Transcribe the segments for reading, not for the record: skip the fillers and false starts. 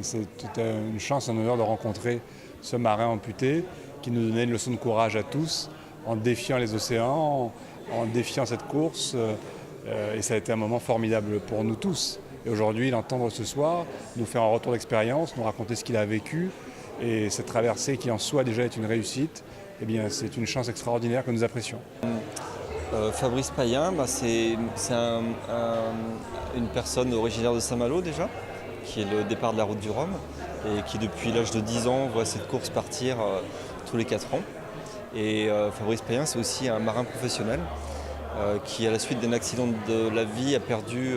C'était une chance, un honneur de rencontrer ce marin amputé qui nous donnait une leçon de courage à tous en défiant les océans, en défiant cette course. Et ça a été un moment formidable pour nous tous. Et aujourd'hui, l'entendre ce soir, nous faire un retour d'expérience, nous raconter ce qu'il a vécu, et cette traversée qui en soi déjà est une réussite, eh bien, c'est une chance extraordinaire que nous apprécions. Fabrice Payen, c'est une personne originaire de Saint-Malo déjà, qui est le départ de la route du Rhum et qui depuis l'âge de 10 ans voit cette course partir tous les 4 ans. Et Fabrice Payen, c'est aussi un marin professionnel qui, à la suite d'un accident de la vie, a perdu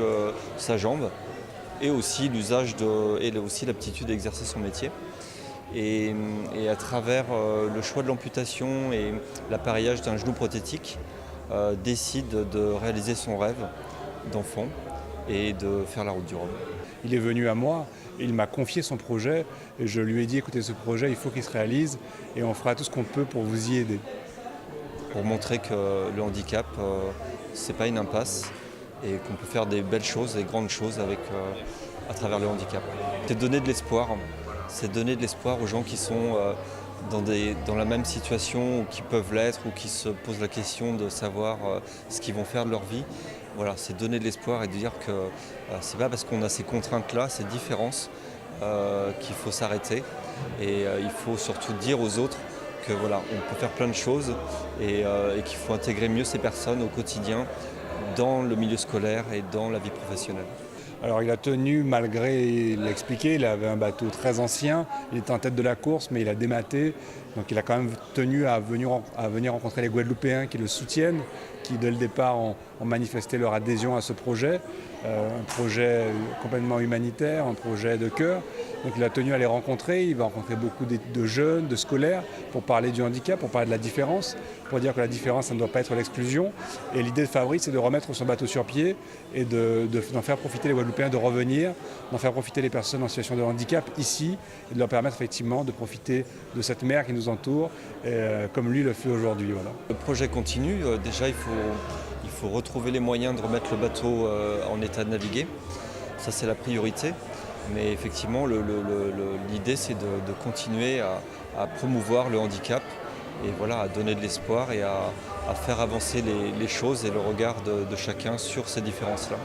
sa jambe et aussi l'usage et aussi l'aptitude d'exercer son métier. Et à travers le choix de l'amputation et l'appareillage d'un genou prothétique, décide de réaliser son rêve d'enfant et de faire la route du Rhum. Il est venu à moi, il m'a confié son projet et je lui ai dit écoutez, ce projet il faut qu'il se réalise et on fera tout ce qu'on peut pour vous y aider. Pour montrer que le handicap, c'est pas une impasse et qu'on peut faire des belles choses, des grandes choses à travers le handicap. C'est donner de l'espoir, c'est donner de l'espoir aux gens qui sont dans la même situation ou qui peuvent l'être ou qui se posent la question de savoir ce qu'ils vont faire de leur vie. Voilà, c'est donner de l'espoir et de dire que c'est pas parce qu'on a ces contraintes-là, ces différences, qu'il faut s'arrêter. Et il faut surtout dire aux autres que voilà, on peut faire plein de choses et qu'il faut intégrer mieux ces personnes au quotidien dans le milieu scolaire et dans la vie professionnelle. Alors il a tenu, malgré, il l'a expliqué, il avait un bateau très ancien, il était en tête de la course mais il a dématé, donc il a quand même tenu à venir rencontrer les Guadeloupéens qui le soutiennent, qui dès le départ ont manifesté leur adhésion à ce projet, un projet complètement humanitaire, un projet de cœur. Donc il a tenu à les rencontrer, il va rencontrer beaucoup de jeunes, de scolaires, pour parler du handicap, pour parler de la différence, pour dire que la différence, ça ne doit pas être l'exclusion. Et l'idée de Fabrice, c'est de remettre son bateau sur pied et d'en faire profiter les Guadeloupéens, de revenir, d'en faire profiter les personnes en situation de handicap ici, et de leur permettre effectivement de profiter de cette mer qui nous entoure, comme lui le fait aujourd'hui. Voilà. Le projet continue, déjà il faut retrouver les moyens de remettre le bateau en état de naviguer, ça c'est la priorité. Mais effectivement, l'idée, c'est de continuer à promouvoir le handicap et voilà, à donner de l'espoir et à faire avancer les choses et le regard de chacun sur ces différences-là.